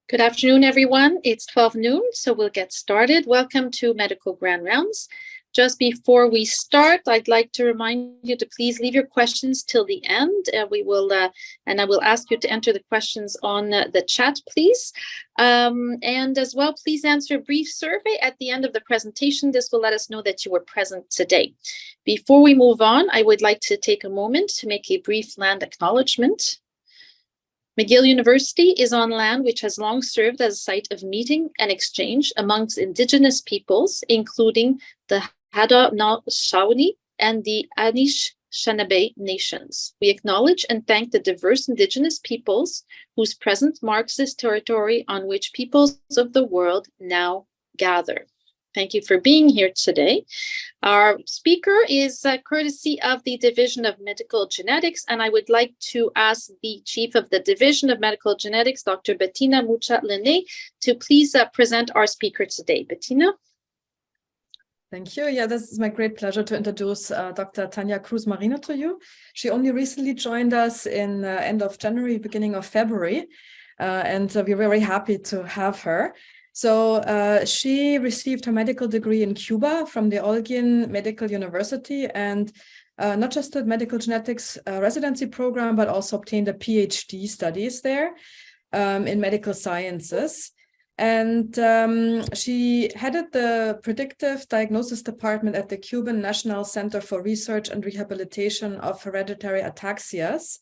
Good afternoon, everyone. It's 12 noon, so we'll get started. Welcome to Medical Grand Rounds. Just before we start, I'd like to remind you to please leave your questions till the end. I will ask you to enter the questions on the chat, please. And as well, please answer a brief survey at the end of the presentation. This will let us know that you were present today. Before we move on, I would like to take a moment to make a brief land acknowledgement. McGill University is on land which has long served as a site of meeting and exchange amongst Indigenous peoples, including the Haudenosaunee and the Anishinaabe nations. We acknowledge and thank the diverse Indigenous peoples whose presence marks this territory on which peoples of the world now gather. Thank you for being here today. Our speaker is courtesy of the Division of Medical Genetics, and I would like to ask the Chief of the Division of Medical Genetics, Dr. Bettina Mucha-Lene, to please present our speaker today. Bettina? Thank you. Yeah, this is my great pleasure to introduce Dr. Tania Cruz Marino to you. She only recently joined us in end of January, beginning of February, and we're very happy to have her. So she received her medical degree in Cuba from the Holguin Medical University, and not just the medical genetics residency program, but also obtained a PhD studies there in medical sciences. And she headed the Predictive Diagnosis Department at the Cuban National Center for Research and Rehabilitation of Hereditary Ataxias,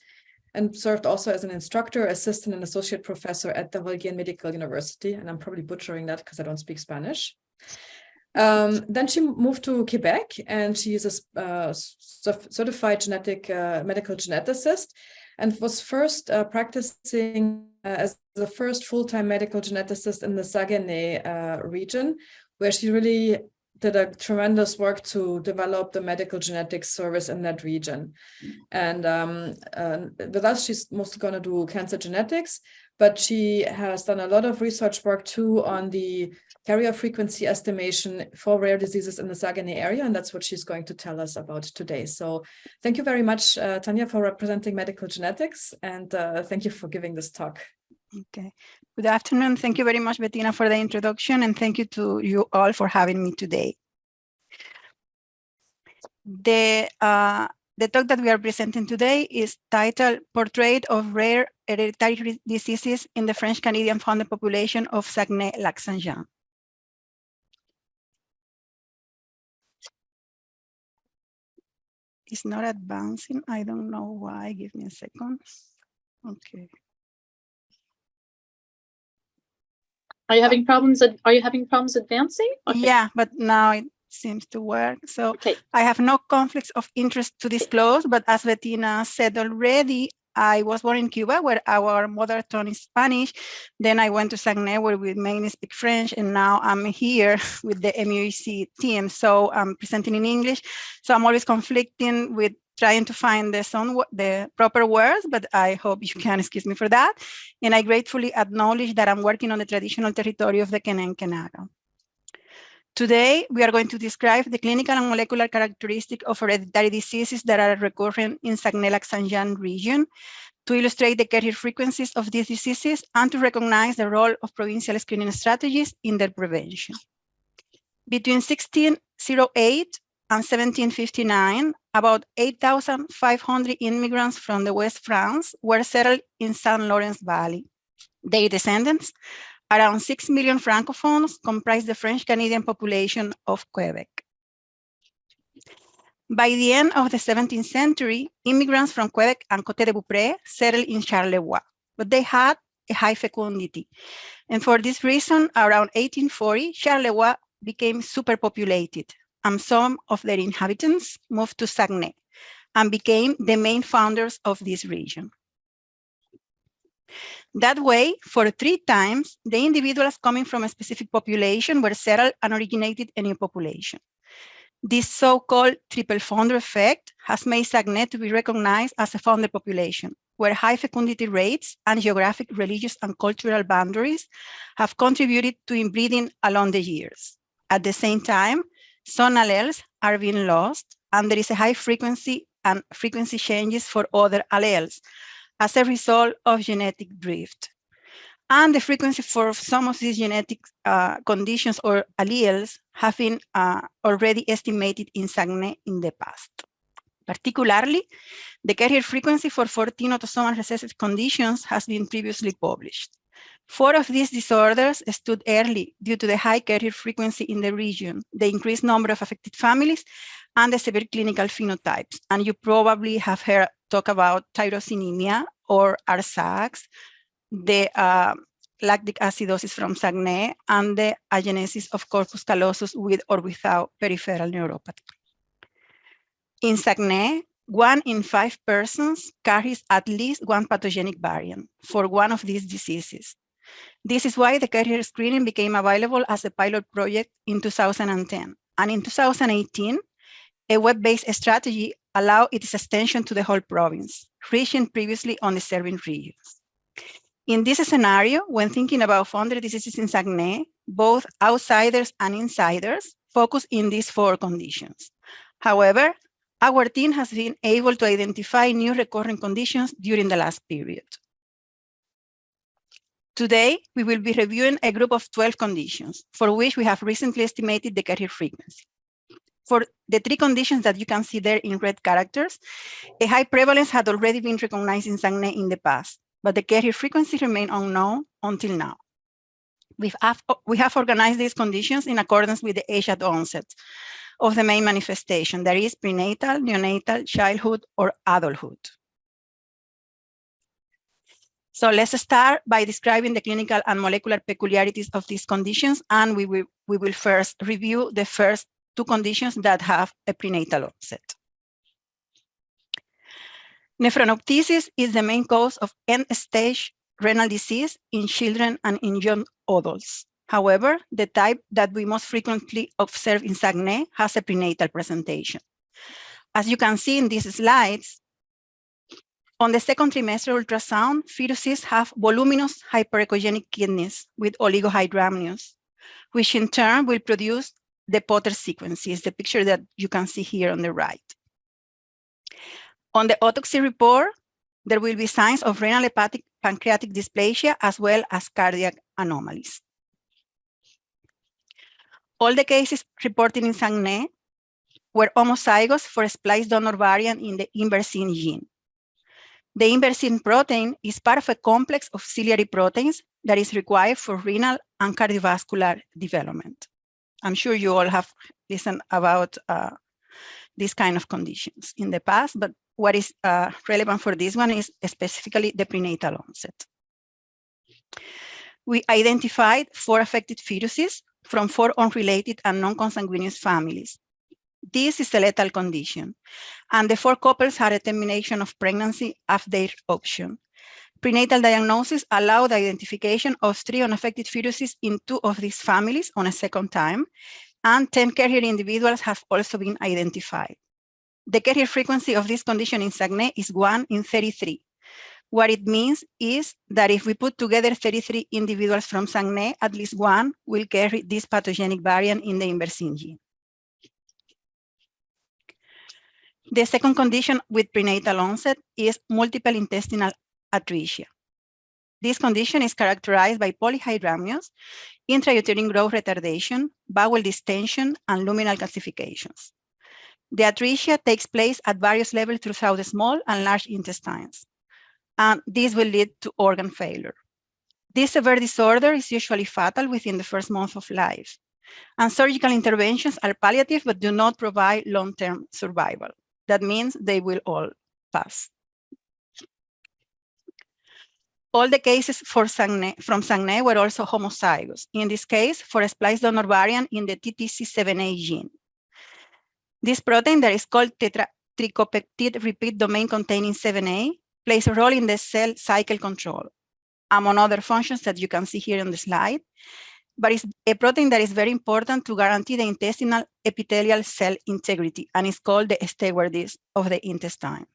and served also as an instructor, assistant, and associate professor at the Holguin Medical University. And I'm probably butchering that because I don't speak Spanish. Then she moved to Quebec, and she is a certified medical geneticist, and was first practicing as the first full-time medical geneticist in the Saguenay region, where she really did a tremendous work to develop the medical genetics service in that region. And with us, she's mostly going to do cancer genetics, but she has done a lot of research work too on the carrier frequency estimation for rare diseases in the Saguenay area, and that's what she's going to tell us about today. So thank you very much, Tania, for representing medical genetics, and thank you for giving this talk. Okay. Good afternoon. Thank you very much, Bettina, for the introduction, and thank you to you all for having me today. The talk that we are presenting today is titled Portrait of Rare Hereditary Diseases in the French-Canadian Founded Population of Saguenay-Lac-Saint-Jean. It's not advancing. I don't know why. Give me a second. Okay. Are you having problems? Are you having problems advancing? Okay. Yeah, but now it seems to work. So okay. I have no conflicts of interest to disclose, but as Bettina said already, I was born in Cuba, where our mother tongue is Spanish. Then I went to Saguenay, where we mainly speak French, and now I'm here with the MUHC team. So I'm presenting in English. So I'm always conflicting with trying to find the proper words, but I hope you can excuse me for that. And I gratefully acknowledge that I'm working on the traditional territory of the Kenen-Kenaga. Today, we are going to describe the clinical and molecular characteristics of hereditary diseases that are recurrent in Saguenay-Lac-Saint-Jean region, to illustrate the carrier frequencies of these diseases and to recognize the role of provincial screening strategies in their prevention. Between 1608 and 1759, about 8,500 immigrants from the West France were settled in St. Lawrence Valley. Their descendants, around 6 million Francophones, comprise the French-Canadian population of Quebec. By the end of the 17th century, immigrants from Quebec and Côte de Beaupré settled in Charlevoix, but they had a high fecundity. And for this reason, around 1840, Charlevoix became superpopulated, and some of their inhabitants moved to Saguenay and became the main founders of this region. That way, for 3 times, the individuals coming from a specific population were settled and originated a new population. This so-called triple founder effect has made Saguenay to be recognized as a founder population, where high fecundity rates and geographic, religious, and cultural boundaries have contributed to inbreeding along the years. At the same time, some alleles are being lost, and there is a high frequency and frequency changes for other alleles as a result of genetic drift. And the frequency for some of these genetic conditions or alleles have been already estimated in Saguenay in the past. Particularly, the carrier frequency for 14 autosomal recessive conditions has been previously published. 4 of these disorders stood early due to the high carrier frequency in the region, the increased number of affected families, and the severe clinical phenotypes. And you probably have heard talk about tyrosinemia or RSACs, the lactic acidosis from Saguenay, and the agenesis of corpus callosum with or without peripheral neuropathy. In Saguenay, 1 in 5 persons carries at least one pathogenic variant for one of these diseases. This is why the carrier screening became available as a pilot project in 2010. And in 2018, a web-based strategy allowed its extension to the whole province, reaching previously unserved regions. In this scenario, when thinking about foundry diseases in Saguenay, both outsiders and insiders focus in these 4 conditions. However, our team has been able to identify new recurrent conditions during the last period. Today, we will be reviewing a group of 12 conditions for which we have recently estimated the carrier frequency. For the 3 conditions that you can see there in red characters, a high prevalence had already been recognized in Saguenay in the past, but the carrier frequency remained unknown until now. We have organized these conditions in accordance with the age at onset of the main manifestation, that is prenatal, neonatal, childhood, or adulthood. So let's start by describing the clinical and molecular peculiarities of these conditions, and we will first review the first 2 conditions that have a prenatal onset. Nephronophthisis is the main cause of end-stage renal disease in children and in young adults. However, the type that we most frequently observe in Saguenay has a prenatal presentation. As you can see in these slides, on the second trimester ultrasound, fetuses have voluminous hyperechogenic kidneys with oligohydramnios, which in turn will produce the Potter sequences, the picture that you can see here on the right. On the autopsy report, there will be signs of renal hepatic pancreatic dysplasia as well as cardiac anomalies. All the cases reported in Saguenay were homozygous for a spliced donor variant in the inversin gene. The inversin protein is part of a complex of ciliary proteins that is required for renal and cardiovascular development. I'm sure you all have listened about these kind of conditions in the past, but what is relevant for this one is specifically the prenatal onset. We identified 4 affected fetuses from 4 unrelated and non-consanguineous families. This is a lethal condition, and the 4 couples had a termination of pregnancy at their option. Prenatal diagnosis allowed the identification of 3 unaffected fetuses in 2 of these families on a second time, and 10 carrier individuals have also been identified. The carrier frequency of this condition in Saguenay is 1 in 33. What it means is that if we put together 33 individuals from Saguenay, at least 1 will carry this pathogenic variant in the inversin gene. The second condition with prenatal onset is multiple intestinal atresia. This condition is characterized by polyhydramnios, intrauterine growth retardation, bowel distension, and luminal calcifications. The atresia takes place at various levels throughout the small and large intestines, and this will lead to organ failure. This severe disorder is usually fatal within the first month of life, and surgical interventions are palliative but do not provide long-term survival. That means they will all pass. All the cases from Saguenay were also homozygous, in this case for a spliced donor variant in the TTC7A gene. This protein that is called tetratricopeptide repeat domain containing 7A plays a role in the cell cycle control, among other functions that you can see here on the slide, but it's a protein that is very important to guarantee the intestinal epithelial cell integrity, and is called the stewardess of the intestine.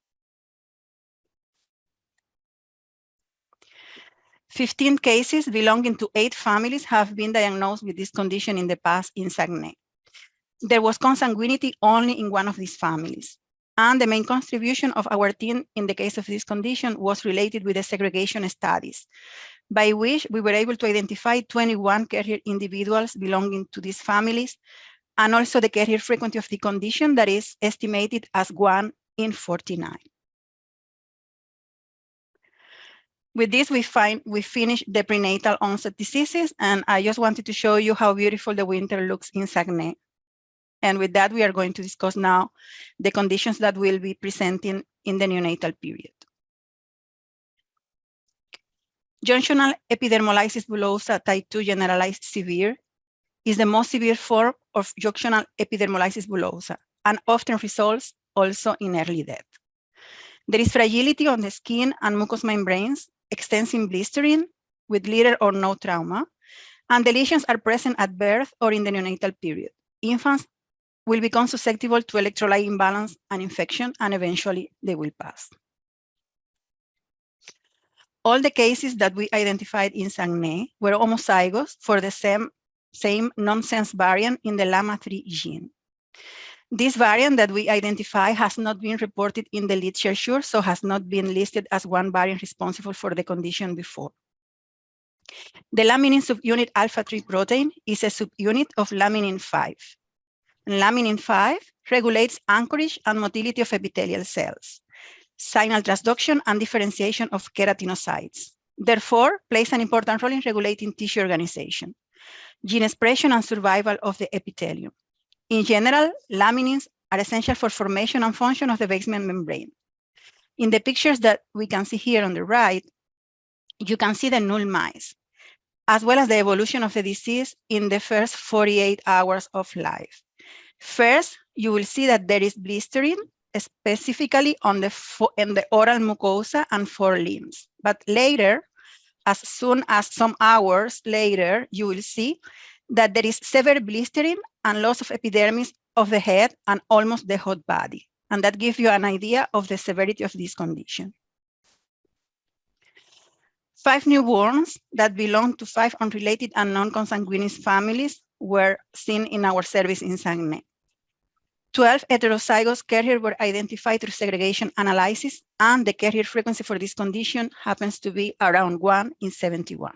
15 cases belonging to 8 families have been diagnosed with this condition in the past in Saguenay. There was consanguinity only in one of these families, and the main contribution of our team in the case of this condition was related with the segregation studies, by which we were able to identify 21 carrier individuals belonging to these families, and also the carrier frequency of the condition that is estimated as 1 in 49. With this, we finished the prenatal onset diseases, and I just wanted to show you how beautiful the winter looks in Saguenay. And with that, we are going to discuss now the conditions that will be presenting in the neonatal period. Junctional epidermolysis bullosa type 2 generalized severe is the most severe form of junctional epidermolysis bullosa and often results also in early death. There is fragility on the skin and mucous membranes, extensive blistering with little or no trauma, and the lesions are present at birth or in the neonatal period. Infants will become susceptible to electrolyte imbalance and infection, and eventually they will pass. All the cases that we identified in Saguenay were homozygous for the same nonsense variant in the LAMA3 gene. This variant that we identify has not been reported in the literature, so has not been listed as one variant responsible for the condition before. The laminin subunit alpha-3 protein is a subunit of laminin 5. Laminin 5 regulates anchorage and motility of epithelial cells, signal transduction and differentiation of keratinocytes. Therefore, plays an important role in regulating tissue organization, gene expression, and survival of the epithelium. In general, laminins are essential for formation and function of the basement membrane. In the pictures that we can see here on the right, you can see the null mice, as well as the evolution of the disease in the first 48 hours of life. First, you will see that there is blistering, specifically in the oral mucosa and forelimbs. But later, as soon as some hours later, you will see that there is severe blistering and loss of epidermis of the head and almost the whole body. And that gives you an idea of the severity of this condition. 5 newborns that belong to 5 unrelated and non-consanguineous families were seen in our service in Saguenay. 12 heterozygous carriers were identified through segregation analysis, and the carrier frequency for this condition happens to be around 1 in 71.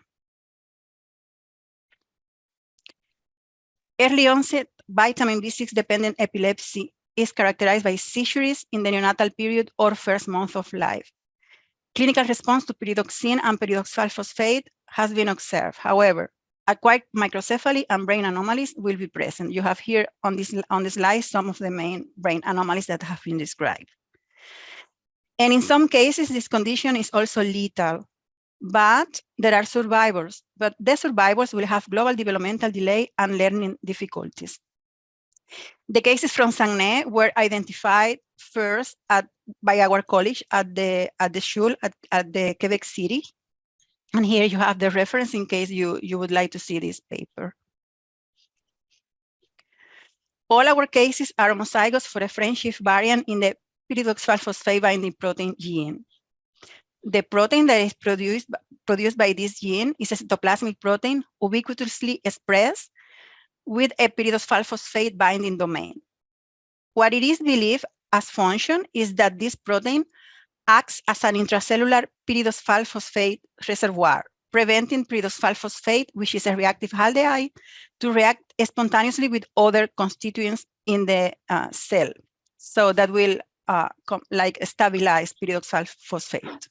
Early onset vitamin B6 dependent epilepsy is characterized by seizures in the neonatal period or first month of life. Clinical response to pyridoxine and pyridoxal phosphate has been observed. However, acquired microcephaly and brain anomalies will be present. You have here on the slide some of the main brain anomalies that have been described. And in some cases, this condition is also lethal, but there are survivors. But the survivors will have global developmental delay and learning difficulties. The cases from Saguenay were identified first by our college at the school at the Quebec City. And here you have the reference in case you would like to see this paper. All our cases are homozygous for a frameshift variant in the pyridoxal phosphate binding protein gene. The protein that is produced by this gene is a cytoplasmic protein ubiquitously expressed with a pyridoxal phosphate binding domain. What it is believed as function is that this protein acts as an intracellular pyridoxal phosphate reservoir, preventing pyridoxal phosphate, which is a reactive aldehyde, to react spontaneously with other constituents in the cell. So that will stabilize pyridoxal phosphate.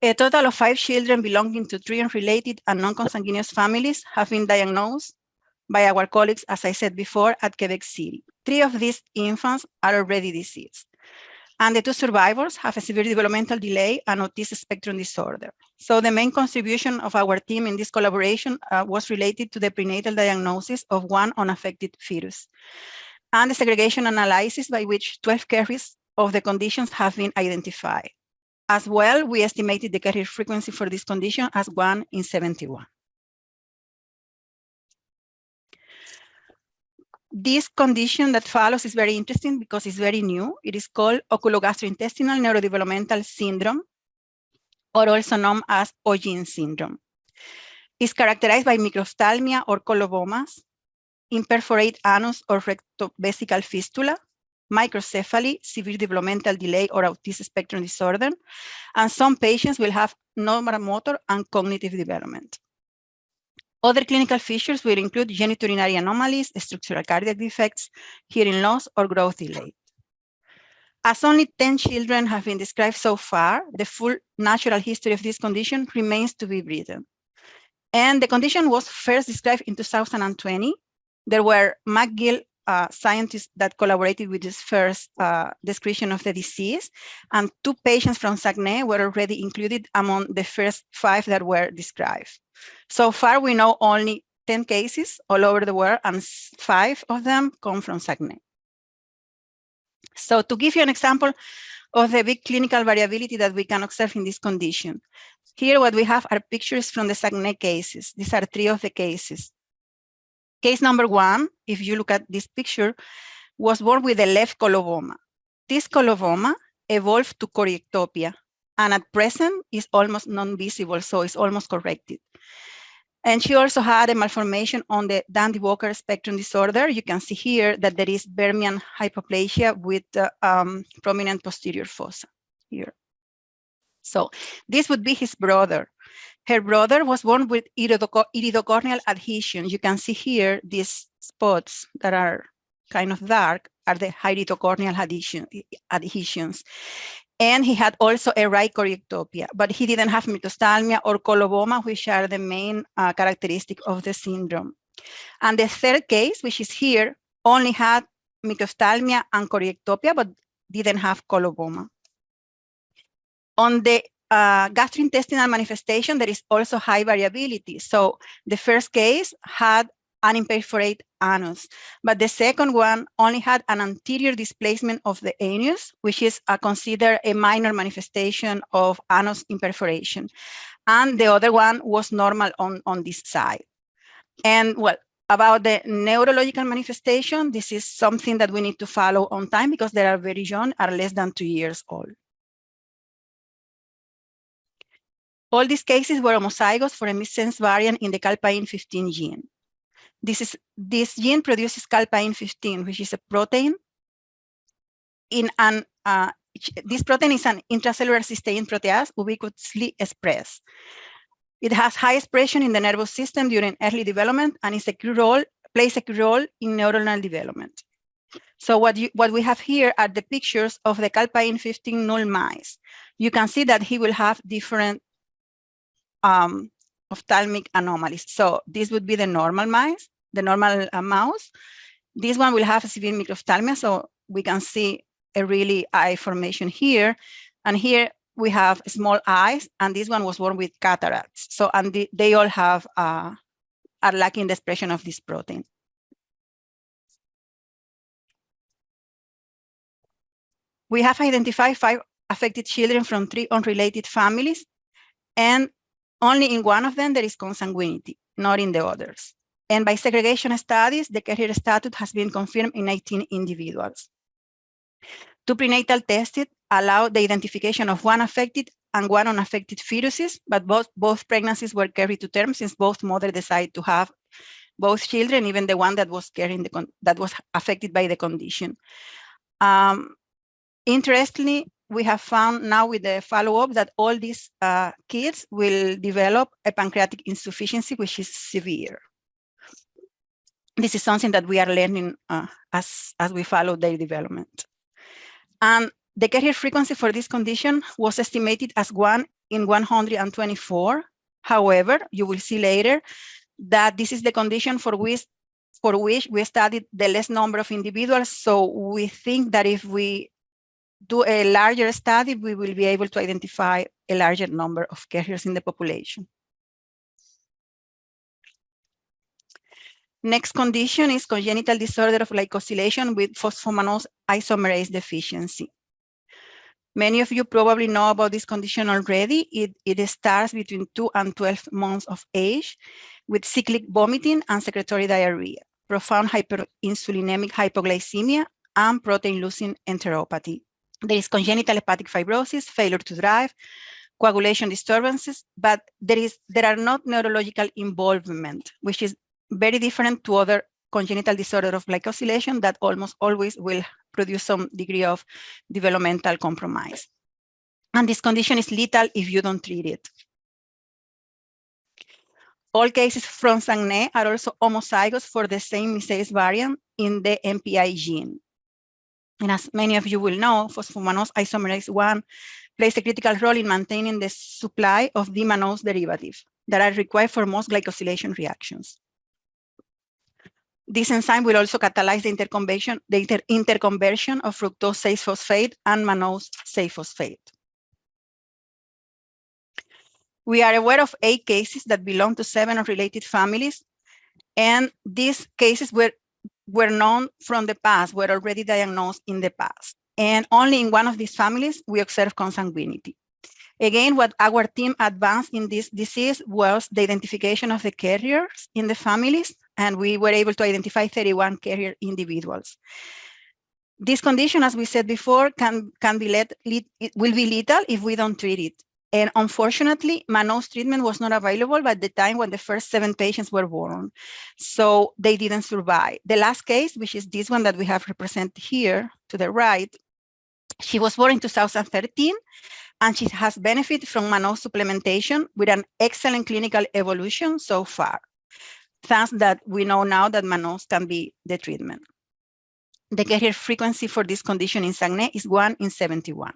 A total of 5 children belonging to 3 unrelated and non-consanguineous families have been diagnosed by our colleagues, as I said before, at Quebec City. 3 of these infants are already deceased. And the 2 survivors have a severe developmental delay and autism spectrum disorder. So the main contribution of our team in this collaboration was related to the prenatal diagnosis of 1 unaffected fetus, and the segregation analysis by which 12 carriers of the conditions have been identified. As well, we estimated the carrier frequency for this condition as 1 in 71. This condition that follows is very interesting because it's very new. It is called oculogastrointestinal neurodevelopmental syndrome, or also known as OGIN syndrome. It's characterized by microphthalmia or colobomas, imperforate anus or rectovesical fistula, microcephaly, severe developmental delay, or autism spectrum disorder. And some patients will have normal motor and cognitive development. Other clinical features will include genitourinary anomalies, structural cardiac defects, hearing loss, or growth delay. As only 10 children have been described so far, the full natural history of this condition remains to be written. And the condition was first described in 2020. There were McGill scientists that collaborated with this first description of the disease, and 2 patients from Saguenay were already included among the first 5 that were described. So far, we know only 10 cases all over the world, and 5 of them come from Saguenay. So to give you an example of the big clinical variability that we can observe in this condition, here what we have are pictures from the Saguenay cases. These are 3 of the cases. Case number 1, if you look at this picture, was born with a left coloboma. This coloboma evolved to choreectopia, and at present is almost non-visible, so it's almost corrected. And she also had a malformation on the Dandy-Walker spectrum disorder. You can see here that there is Bermian hypoplasia with prominent posterior fossa here. So this would be his brother. Her brother was born with iridocorneal adhesion. You can see here these spots that are kind of dark are the iridocorneal adhesions. And he had also a right choreectopia, but he didn't have mycophthalmia or coloboma, which are the main characteristic of the syndrome. And the third case, which is here, only had mycophthalmia and choreectopia, but didn't have coloboma. On the gastrointestinal manifestation, there is also high variability. So the first case had an imperforate anus, but the second one only had an anterior displacement of the anus, which is considered a minor manifestation of anus imperforation. And the other one was normal on this side. And well, about the neurological manifestation, this is something that we need to follow on time because they are very young, are less than 2 years old. All these cases were homozygous for a missense variant in the calpain-15 gene. This gene produces calpain-15, which is a protein. This protein is an intracellular cysteine protease ubiquitously expressed. It has high expression in the nervous system during early development and plays a key role in neuronal development. So what we have here are the pictures of the calpain-15 null mice. You can see that he will have different ophthalmic anomalies. So this would be the normal mice, the normal mouse. This one will have a severe microphthalmia, so we can see a really eye formation here. And here we have small eyes, and this one was born with cataracts. So, and they all have are lacking the expression of this protein. We have identified 5 affected children from 3 unrelated families, and only in one of them there is consanguinity, not in the others. And by segregation studies, the carrier status has been confirmed in 19 individuals. 2 prenatal tests allowed the identification of 1 affected and 1 unaffected fetuses, but both pregnancies were carried to term since both mothers decided to have both children, even the one that was that was affected by the condition. Interestingly, we have found now with the follow-up that all these kids will develop a pancreatic insufficiency, which is severe. This is something that we are learning as we follow their development. And the carrier frequency for this condition was estimated as 1 in 124. However, you will see later that this is the condition for which we studied the less number of individuals. So we think that if we do a larger study, we will be able to identify a larger number of carriers in the population. Next condition is congenital disorder of glycosylation with phosphomanose isomerase deficiency. Many of you probably know about this condition already. It starts between 2 and 12 months of age with cyclic vomiting and secretory diarrhea, profound hyperinsulinemic hypoglycemia, and protein-losing enteropathy. There is congenital hepatic fibrosis, failure to drive, coagulation disturbances, but there are not neurological involvement, which is very different to other congenital disorder of glycosylation that almost always will produce some degree of developmental compromise. And this condition is lethal if you don't treat it. All cases from Saguenay are also homozygous for the same misase variant in the MPI gene. And as many of you will know, phosphomanose isomerase 1 plays a critical role in maintaining the supply of the mannose derivative that are required for most glycosylation reactions. This enzyme will also catalyze the interconversion of fructose 6-phosphate and mannose 6-phosphate. We are aware of 8 cases that belong to 7 related families, and these cases were known from the past, were already diagnosed in the past. And only in one of these families, we observe consanguinity. Again, what our team advanced in this disease was the identification of the carriers in the families, and we were able to identify 31 carrier individuals. This condition, as we said before, will be lethal if we don't treat it. And unfortunately, mannose treatment was not available by the time when the first 7 patients were born. So they didn't survive. The last case, which is this one that we have represented here to the right, she was born in 2013, and she has benefited from mannose supplementation with an excellent clinical evolution so far. Thanks that we know now that mannose can be the treatment. The carrier frequency for this condition in Saguenay is 1 in 71.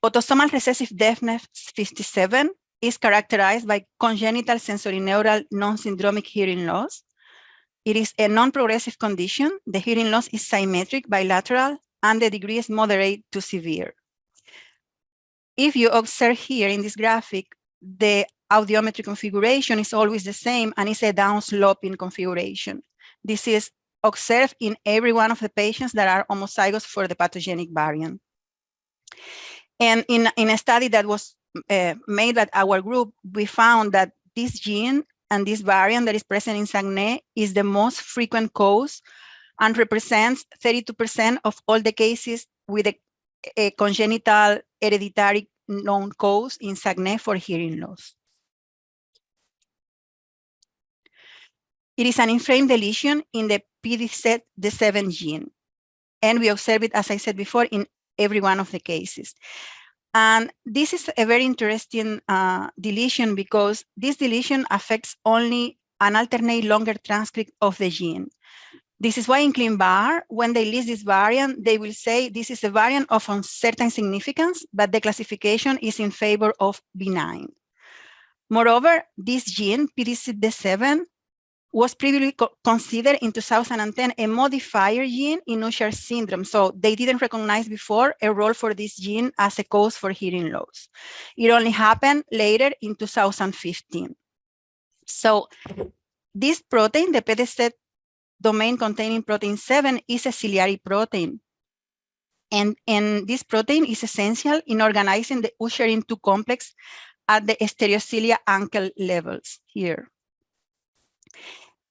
Autosomal recessive deafness 57 is characterized by congenital sensorineural non-syndromic hearing loss. It is a non-progressive condition. The hearing loss is symmetric, bilateral, and the degree is moderate to severe. If you observe here in this graphic, the audiometry configuration is always the same, and it's a downsloping configuration. This is observed in every one of the patients that are homozygous for the pathogenic variant. And in a study that was made by our group, we found that this gene and this variant that is present in Saguenay is the most frequent cause and represents 32% of all the cases with a congenital hereditary known cause in Saguenay for hearing loss. It is an in-frame deletion in the PDZ7 gene. And we observe it, as I said before, in every one of the cases. And this is a very interesting deletion because this deletion affects only an alternate longer transcript of the gene. This is why in ClinVar, when they list this variant, they will say this is a variant of uncertain significance, but the classification is in favor of benign. Moreover, this gene, PDZ7, was previously considered in 2010 a modifier gene in Usher syndrome. So they didn't recognize before a role for this gene as a cause for hearing loss. It only happened later in 2015. So this protein, the PDZ domain containing protein 7, is a ciliary protein. And this protein is essential in organizing the Usherin 2 complex at the stereocilia ankle levels here.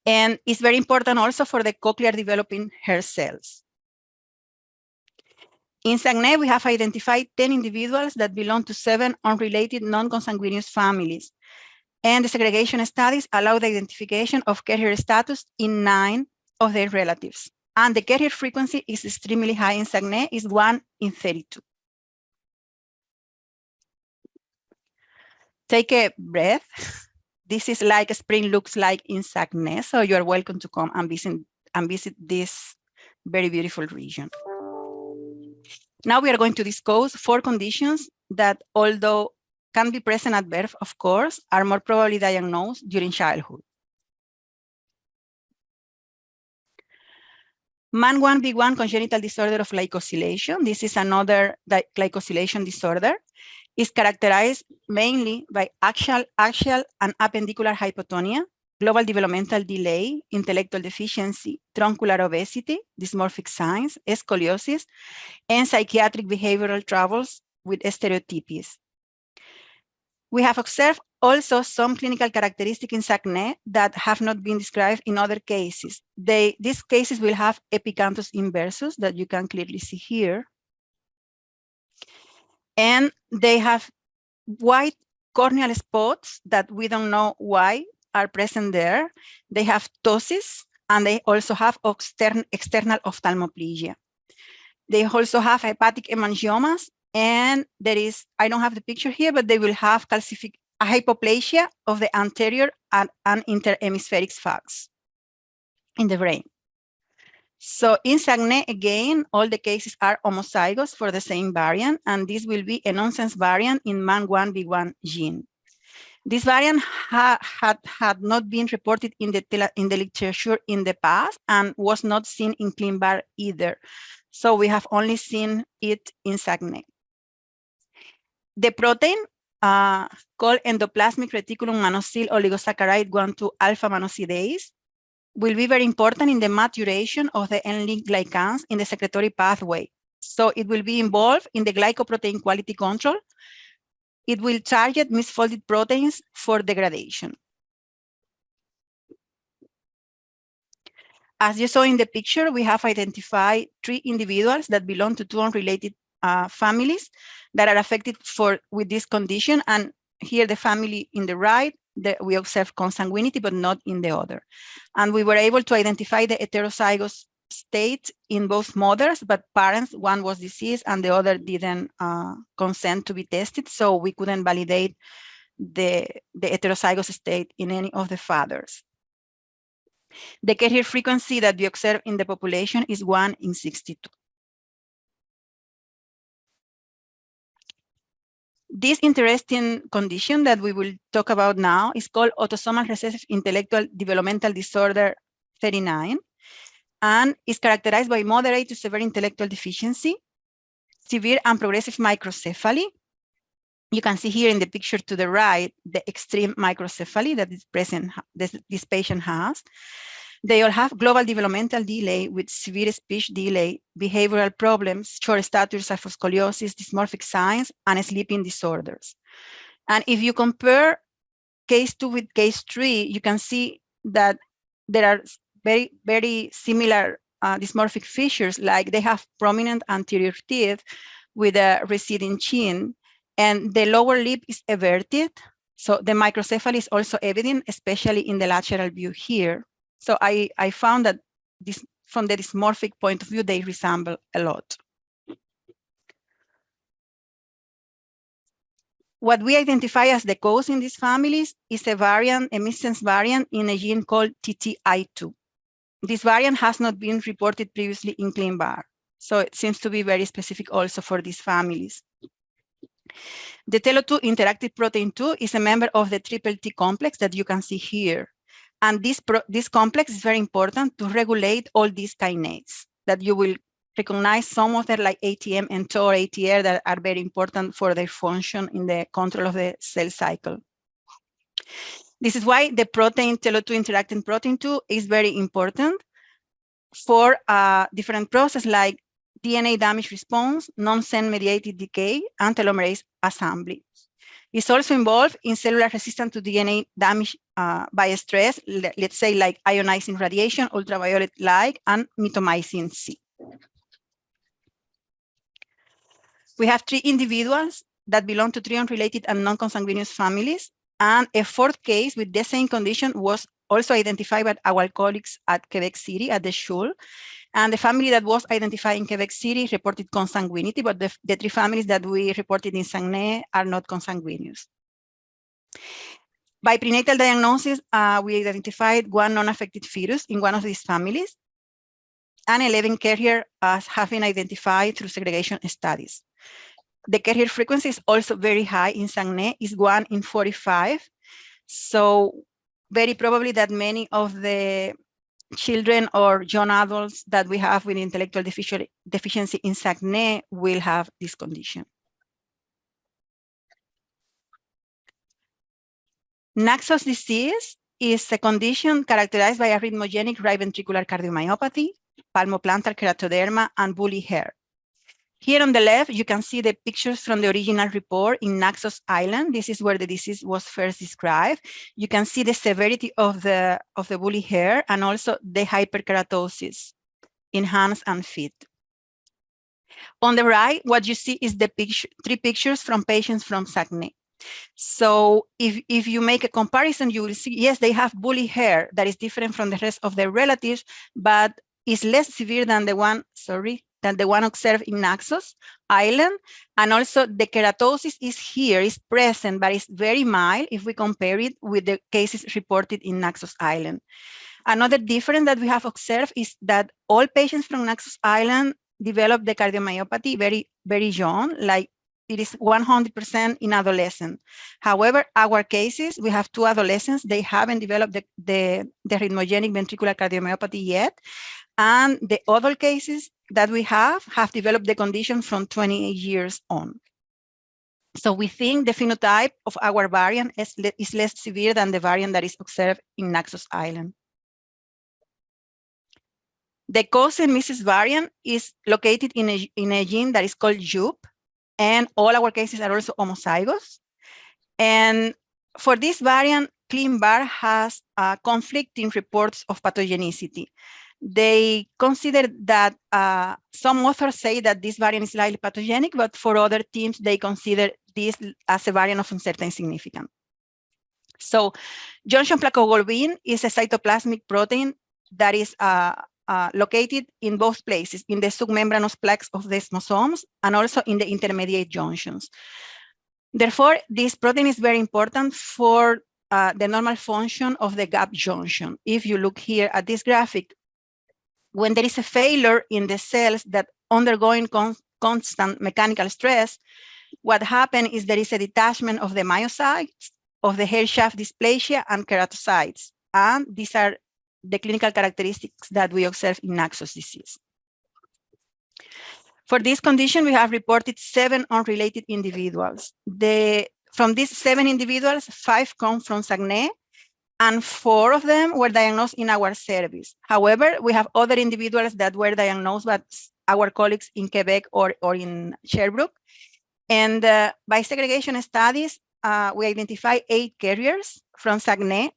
And it's very important also for the cochlear developing hair cells. In Saguenay, we have identified 10 individuals that belong to 7 unrelated non-consanguineous families. And the segregation studies allow the identification of carrier status in 9 of their relatives. And the carrier frequency is extremely high in Saguenay, is 1 in 32. Take a breath. This is like spring looks like in Saguenay, so you are welcome to come and visit this very beautiful region. Now we are going to discuss 4 conditions that, although can be present at birth, of course, are more probably diagnosed during childhood. MAN1B1 congenital disorder of glycosylation. This is another glycosylation disorder. Is characterized mainly by axial and appendicular hypotonia, global developmental delay, intellectual deficiency, truncular obesity, dysmorphic signs, scoliosis, and psychiatric behavioral troubles with stereotypies. We have observed also some clinical characteristics in Saguenay that have not been described in other cases. These cases will have epicanthus inversus that you can clearly see here. And they have white corneal spots that we don't know why. are present there. They have ptosis, and they also have external ophthalmoplegia. They also have hepatic hemangiomas, and there is, I don't have the picture here, but they will have hypoplasia of the anterior and interhemispheric falx in the brain. So in Saguenay, again, all the cases are homozygous for the same variant, and this will be a nonsense variant in MAN1B1 gene. This variant had not been reported in the literature in the past and was not seen in ClinVar either. So we have only seen it in Saguenay. The protein called endoplasmic reticulum manosyl oligosaccharide 1,2 alpha manosidase will be very important in the maturation of the N-link glycans in the secretory pathway. So it will be involved in the glycoprotein quality control. It will target misfolded proteins for degradation. As you saw in the picture, we have identified 3 individuals that belong to 2 unrelated families that are affected with this condition. And here the family in the right, we observe consanguinity, but not in the other. And we were able to identify the heterozygous state in both mothers, but parents, one was deceased and the other didn't consent to be tested. So we couldn't validate the heterozygous state in any of the fathers. The carrier frequency that we observe in the population is 1 in 62. This interesting condition that we will talk about now is called autosomal recessive intellectual developmental disorder 39, and is characterized by moderate to severe intellectual deficiency, severe and progressive microcephaly. You can see here in the picture to the right, the extreme microcephaly that is present, this patient has. They all have global developmental delay with severe speech delay, behavioral problems, short stature, hyposcoliosis, dysmorphic signs, and sleeping disorders. And if you compare case 2 with case 3, you can see that there are very, very similar dysmorphic features, like they have prominent anterior teeth with a receding chin, and the lower lip is everted. So the microcephaly is also evident, especially in the lateral view here. So I found that from the dysmorphic point of view, they resemble a lot. What we identify as the cause in these families is a variant, a missense variant in a gene called TTI2. This variant has not been reported previously in ClinVar, so it seems to be very specific also for these families. The TELO2 interactive protein 2 is a member of the triple T complex that you can see here. And this complex is very important to regulate all these kinases that you will recognize. Some of them like ATM and TOR ATR that are very important for their function in the control of the cell cycle. This is why the protein TELO2 interacting protein 2 is very important for different processes like DNA damage response, non-sense mediated decay, and telomerase assembly. It's also involved in cellular resistance to DNA damage by stress, let's say like ionizing radiation, ultraviolet light, and mitomycin C. We have 3 individuals that belong to 3 unrelated and non-consanguineous families, and a 4th case with the same condition was also identified by our colleagues at Quebec City at the Schule. And the family that was identified in Quebec City reported consanguinity, but the 3 families that we reported in Saguenay are not consanguineous. By prenatal diagnosis, we identified 1 non-affected fetus in one of these families, and 11 carriers have been identified through segregation studies. The carrier frequency is also very high in Saguenay, is 1 in 45. So very probably that many of the children or young adults that we have with intellectual deficiency in Saguenay will have this condition. Naxos disease is a condition characterized by arrhythmogenic right ventricular cardiomyopathy, palmoplantar keratoderma, and woolly hair. Here on the left, you can see the pictures from the original report in Naxos Island. This is where the disease was first described. You can see the severity of the woolly hair and also the hyperkeratosis in hands and feet. On the right, what you see is the 3 pictures from patients from Saguenay. So if you make a comparison, you will see, yes, they have woolly hair that is different from the rest of their relatives, but is less severe than the one, observed in Naxos Island. And also the keratosis is present, but it's very mild if we compare it with the cases reported in Naxos Island. Another difference that we have observed is that all patients from Naxos Island develop the cardiomyopathy very, very young, like it is 100% in adolescent. However, our cases, we have 2 adolescents, they haven't developed the rhythmogenic ventricular cardiomyopathy yet. And the other cases that we have developed the condition from 28 years on. So we think the phenotype of our variant is less severe than the variant that is observed in Naxos Island. The cousin Mrs. variant is located in a gene that is called JUP, and all our cases are also homozygous. And for this variant, ClinVar has conflicting reports of pathogenicity. They consider that some authors say that this variant is slightly pathogenic, but for other teams, they consider this as a variant of uncertain significance. So junction plakoglobin is a cytoplasmic protein that is located in both places, in the submembranous plaques of the desmosomes and also in the intermediate junctions. Therefore, this protein is very important for the normal function of the gap junction. If you look here at this graphic, when there is a failure in the cells that undergoing constant mechanical stress, what happens is there is a detachment of the myocytes, of the hair shaft dysplasia, and keratocytes. And these are the clinical characteristics that we observe in Naxos disease. For this condition, we have reported 7 unrelated individuals. From these 7 individuals, 5 come from Saguenay, and 4 of them were diagnosed in our service. However, we have other individuals that were diagnosed by our colleagues in Quebec or in Sherbrooke. And by segregation studies, we identify 8 carriers from Saguenay.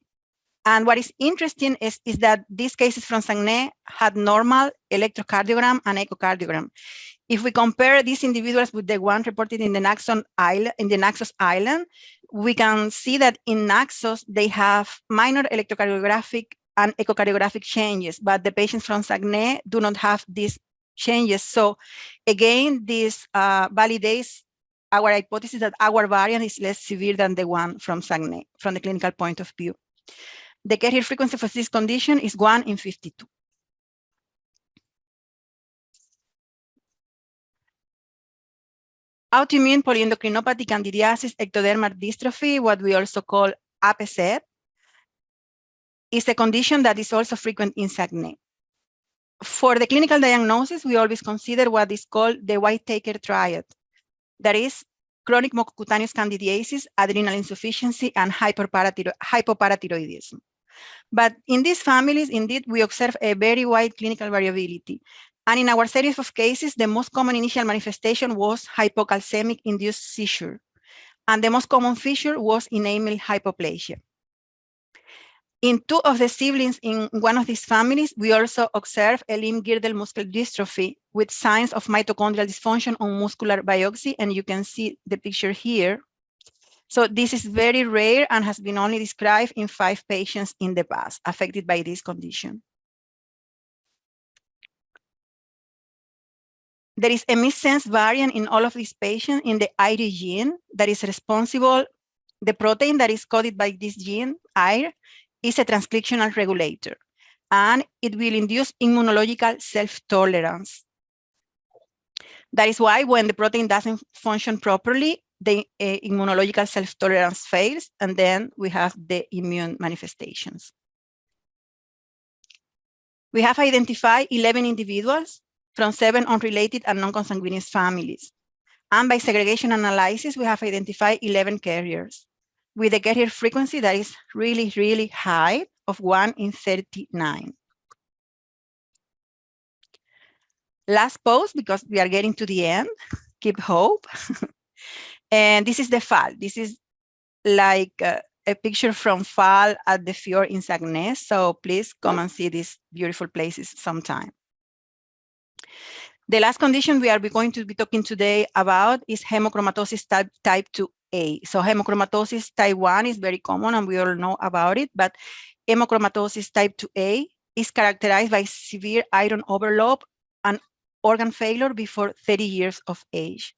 And what is interesting is that these cases from Saguenay had normal electrocardiogram and echocardiogram. If we compare these individuals with the one reported in the Naxos Island, we can see that in Naxos, they have minor electrocardiographic and echocardiographic changes, but the patients from Saguenay do not have these changes. So again, this validates our hypothesis that our variant is less severe than the one from Saguenay, from the clinical point of view. The carrier frequency for this condition is 1 in 52. Autoimmune polyendocrinopathy candidiasis ectodermal dystrophy, what we also call APZ, is a condition that is also frequent in Saguenay. For the clinical diagnosis, we always consider what is called the Whitaker triad. That is chronic mucocutaneous candidiasis, adrenal insufficiency, and hypoparathyroidism. But in these families, indeed, we observe a very wide clinical variability. And in our series of cases, the most common initial manifestation was hypocalcemic-induced seizure. And the most common feature was enamel hypoplasia. In 2 of the siblings in one of these families, we also observe a limb girdle muscle dystrophy with signs of mitochondrial dysfunction on muscular biopsy, and you can see the picture here. So this is very rare and has been only described in 5 patients in the past affected by this condition. There is a missense variant in all of these patients in the IRE gene that is responsible. The protein that is coded by this gene, IRE, is a transcriptional regulator, and it will induce immunological self-tolerance. That is why when the protein doesn't function properly, the immunological self-tolerance fails, and then we have the immune manifestations. We have identified 11 individuals from 7 unrelated and non-consanguineous families. And by segregation analysis, we have identified 11 carriers with a carrier frequency that is really, really high of 1 in 39. Last post, because we are getting to the end, keep hope. And this is the fall. This is like a picture from fall at the fjord in Saguenay. So please come and see these beautiful places sometime. The last condition we are going to be talking today about is hemochromatosis type 2 A. So hemochromatosis type 1 is very common and we all know about it, but hemochromatosis type 2A is characterized by severe iron overload and organ failure before 30 years of age.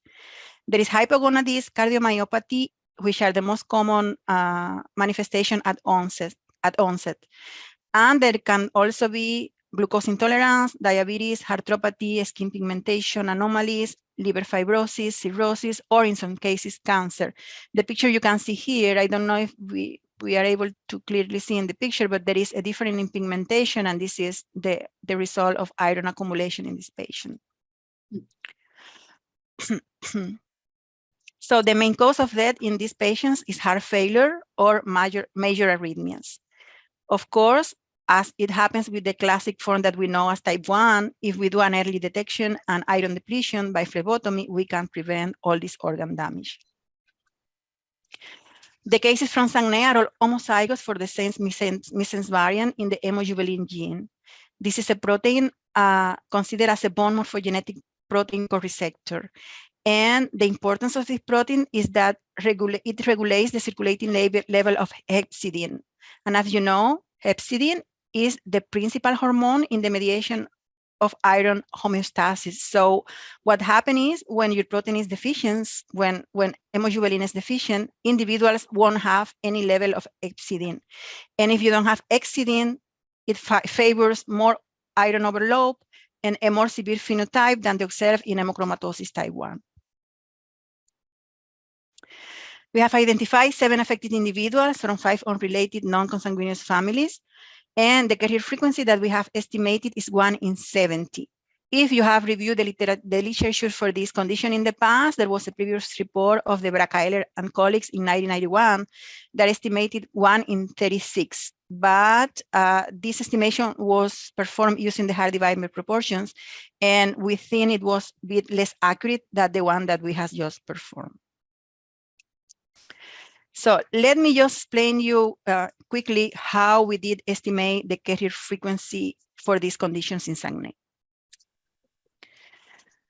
There is hypogonadism, cardiomyopathy, which are the most common manifestation at onset. And there can also be glucose intolerance, diabetes, heartopathy, skin pigmentation anomalies, liver fibrosis, cirrhosis, or in some cases, cancer. The picture you can see here, I don't know if we are able to clearly see in the picture, but there is a difference in pigmentation, and this is the result of iron accumulation in this patient. So the main cause of death in these patients is heart failure or major arrhythmias. Of course, as it happens with the classic form that we know as type 1, if we do an early detection and iron depletion by phlebotomy, we can prevent all this organ damage. The cases from Saguenay are all homozygous for the same missense variant in the hemojuvelin gene. This is a protein considered as a bone morphogenetic protein co-receptor. And the importance of this protein is that it regulates the circulating level of hepcidin. And as you know, hepcidin is the principal hormone in the mediation of iron homeostasis. So what happens is when your protein is deficient, when hemojuvelin is deficient, individuals won't have any level of hepcidin. And if you don't have hepcidin, it favors more iron overload and a more severe phenotype than the observed in hemochromatosis type 1. We have identified 7 affected individuals from 5 unrelated non-consanguineous families. And the carrier frequency that we have estimated is 1 in 70. If you have reviewed the literature for this condition in the past, there was a previous report of the Bracailer and colleagues in 1991 that estimated 1 in 36. But this estimation was performed using the heart divided proportions, and we think it was a bit less accurate than the one that we have just performed. So let me just explain you quickly how we did estimate the carrier frequency for these conditions in Saguenay.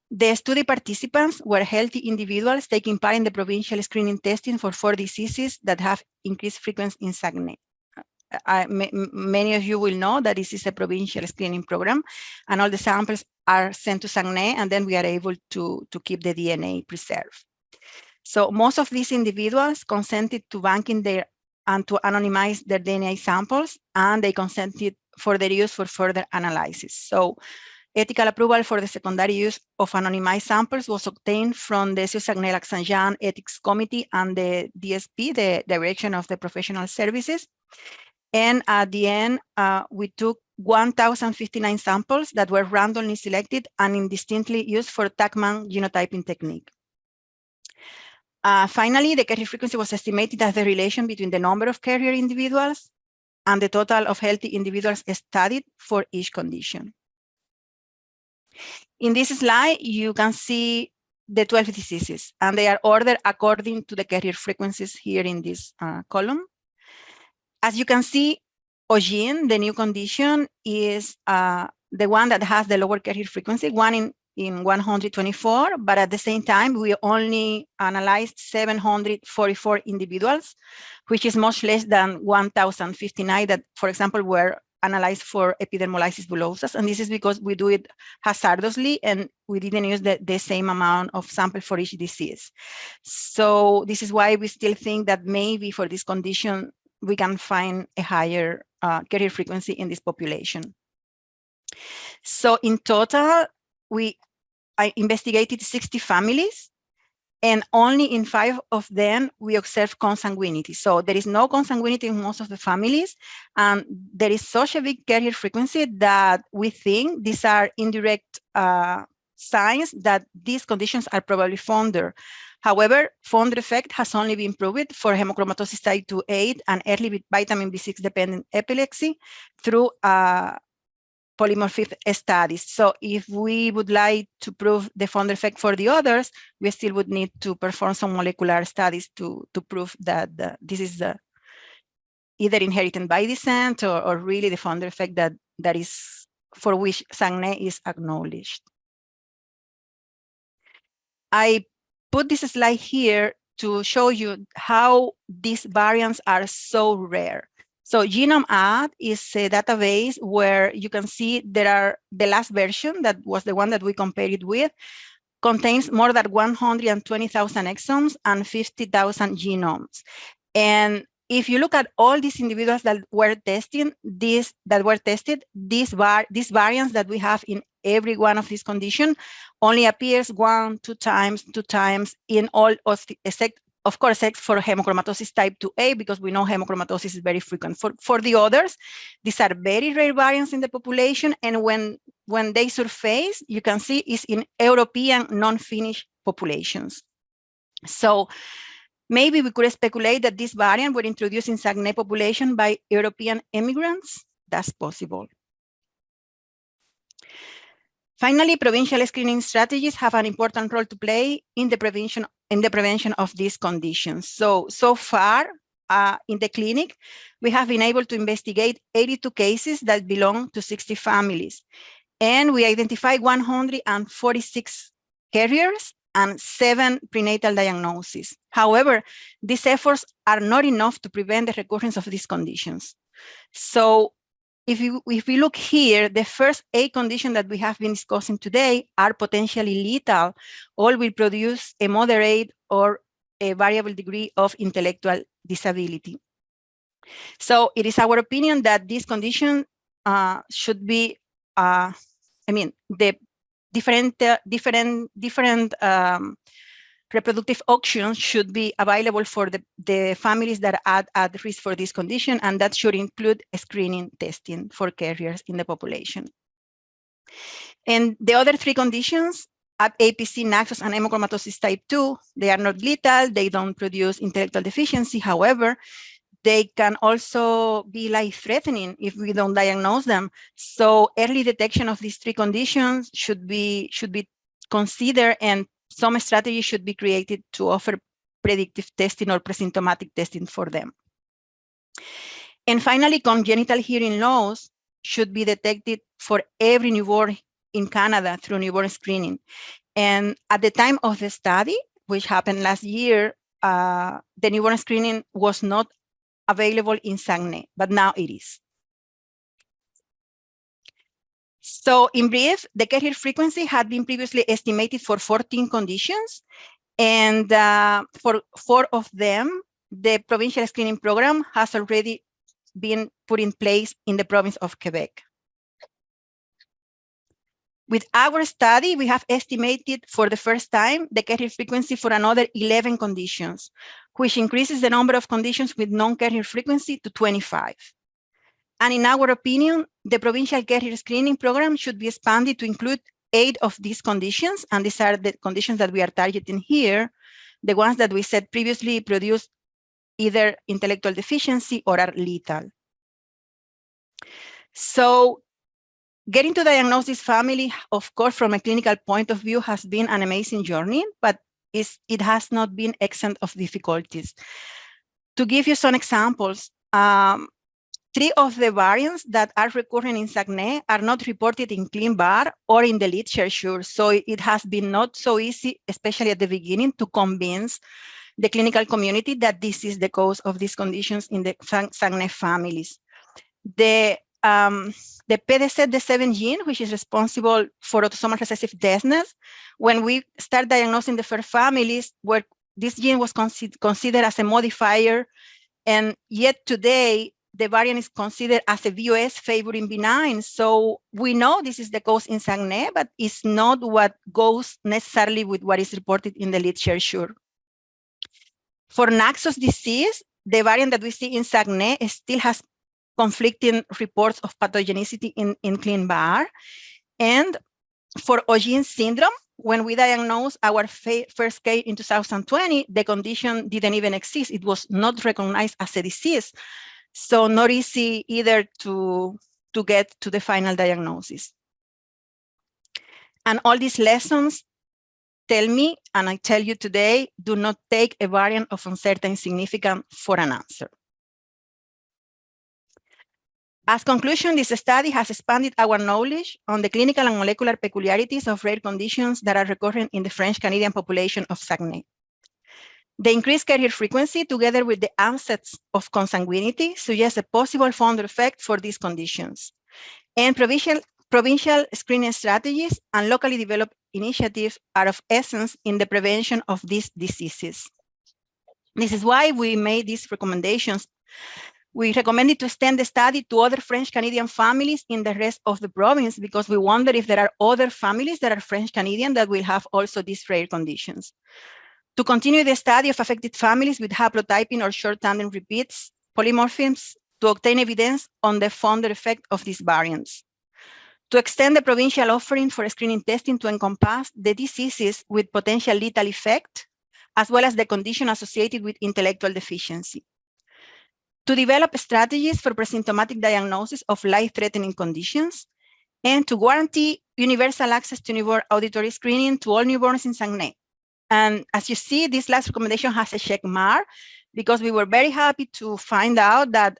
The study participants were healthy individuals taking part in the provincial screening testing for 4 diseases that have increased frequency in Saguenay. Many of you will know that this is a provincial screening program, and all the samples are sent to Saguenay, and then we are able to keep the DNA preserved. So most of these individuals consented to banking their and to anonymize their DNA samples, and they consented for their use for further analysis. So ethical approval for the secondary use of anonymized samples was obtained from the Saguenay-Lac-Saint-Jean Ethics Committee and the DSP, the Direction of the Professional Services. And at the end, we took 1,059 samples that were randomly selected and indistinctly used for Tachman genotyping technique. Finally, the carrier frequency was estimated as the relation between the number of carrier individuals and the total of healthy individuals studied for each condition. In this slide, you can see the 12 diseases, and they are ordered according to the carrier frequencies here in this column. As you can see, Ogin, the new condition, is the one that has the lower carrier frequency, 1 in 124, but at the same time, we only analyzed 744 individuals, which is much less than 1,059 that, for example, were analyzed for epidermolysis bullosa. And this is because we do it hazardously and we didn't use the same amount of sample for each disease. So this is why we still think that maybe for this condition, we can find a higher carrier frequency in this population. So in total, I investigated 60 families, and only in 5 of them we observed consanguinity. So there is no consanguinity in most of the families, and there is such a big carrier frequency that we think these are indirect signs that these conditions are probably founder. However, founder effect has only been proved for hemochromatosis type 2A and early vitamin B6 dependent epilepsy through polymorphic studies. So if we would like to prove the founder effect for the others, we still would need to perform some molecular studies to prove that this is either inherited by descent or really the founder effect that is for which Saguenay is acknowledged. I put this slide here to show you how these variants are so rare. So GenomeAd is a database where you can see there are the last version, that was the one that we compared it with, contains more than 120,000 exomes and 50,000 genomes. And if you look at all these individuals that were tested, these variants that we have in every one of these conditions only appears 1, 2 times in all of the, except for hemochromatosis type 2A, because we know hemochromatosis is very frequent. For the others, these are very rare variants in the population, and when they surface, you can see is in European non-Finnish populations. So maybe we could speculate that this variant were introduced in Saguenay population by European immigrants. That's possible. Finally, provincial screening strategies have an important role to play in the prevention of these conditions. So far in the clinic, we have been able to investigate 82 cases that belong to 60 families. And we identified 146 carriers and 7 prenatal diagnoses. However, these efforts are not enough to prevent the recurrence of these conditions. So if we look here, the first 8 conditions that we have been discussing today are potentially lethal, or will produce a moderate or a variable degree of intellectual disability. So it is our opinion that these conditions should be, the different reproductive options should be available for the families that are at risk for this condition, and that should include screening testing for carriers in the population. And the other 3 conditions, APC, Naxos, and hemochromatosis type 2, they are not lethal, they don't produce intellectual deficiency. However, they can also be life-threatening if we don't diagnose them. So early detection of these 3 conditions should be considered, and some strategy should be created to offer predictive testing or presymptomatic testing for them. And finally, congenital hearing loss should be detected for every newborn in Canada through newborn screening. And at the time of the study, which happened last year, the newborn screening was not available in Saguenay, but now it is. So in brief, the carrier frequency had been previously estimated for 14 conditions, and for 4 of them, the provincial screening program has already been put in place in the province of Quebec. With our study, we have estimated for the first time the carrier frequency for another 11 conditions, which increases the number of conditions with non-carrier frequency to 25. And in our opinion, the provincial carrier screening program should be expanded to include 8 of these conditions, and these are the conditions that we are targeting here, the ones that we said previously produce either intellectual deficiency or are lethal. So getting to diagnose this family, of course, from a clinical point of view, has been an amazing journey, but it has not been exempt of difficulties. To give you some examples, 3 of the variants that are recurring in Saguenay are not reported in ClinVar or in the literature, so it has been not so easy, especially at the beginning, to convince the clinical community that this is the cause of these conditions in the Saguenay families. The PDC-D7 gene, which is responsible for autosomal recessive deafness, when we start diagnosing the first families, where this gene was considered as a modifier, and yet today, the variant is considered as a VOS favoring benign. So we know this is the cause in Saguenay, but it's not what goes necessarily with what is reported in the literature. For Naxos disease, the variant that we see in Saguenay still has conflicting reports of pathogenicity in ClinVar. And for Ogin syndrome, when we diagnosed our first case in 2020, the condition didn't even exist. It was not recognized as a disease. So not easy either to get to the final diagnosis. And all these lessons tell me, and I tell you today, do not take a variant of uncertain significance for an answer. As conclusion, this study has expanded our knowledge on the clinical and molecular peculiarities of rare conditions that are recurrent in the French-Canadian population of Saguenay. The increased carrier frequency, together with the onset of consanguinity, suggests a possible founder effect for these conditions. And provincial screening strategies and locally developed initiatives are of essence in the prevention of these diseases. This is why we made these recommendations. We recommended to extend the study to other French-Canadian families in the rest of the province, because we wonder if there are other families that are French-Canadian that will have also these rare conditions. To continue the study of affected families with haplotyping or short tandem repeats, polymorphisms, to obtain evidence on the founder effect of these variants. To extend the provincial offering for screening testing to encompass the diseases with potential lethal effect, as well as the condition associated with intellectual deficiency. To develop strategies for presymptomatic diagnosis of life-threatening conditions, and to guarantee universal access to newborn auditory screening to all newborns in Saguenay. And as you see, this last recommendation has a check mark, because we were very happy to find out that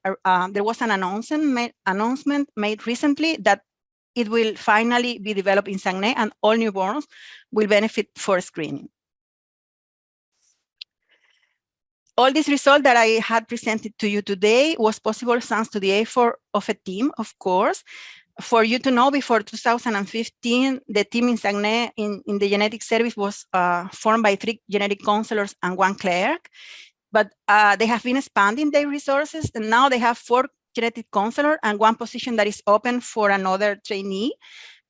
there was an announcement made recently that it will finally be developed in Saguenay and all newborns will benefit for screening. All this result that I had presented to you today was possible thanks to the effort of a team, of course. For you to know, before 2015, the team in Saguenay in the genetic service was formed by 3 genetic counselors and 1 clerk. But they have been expanding their resources, and now they have 4 genetic counselors and 1 position that is open for another trainee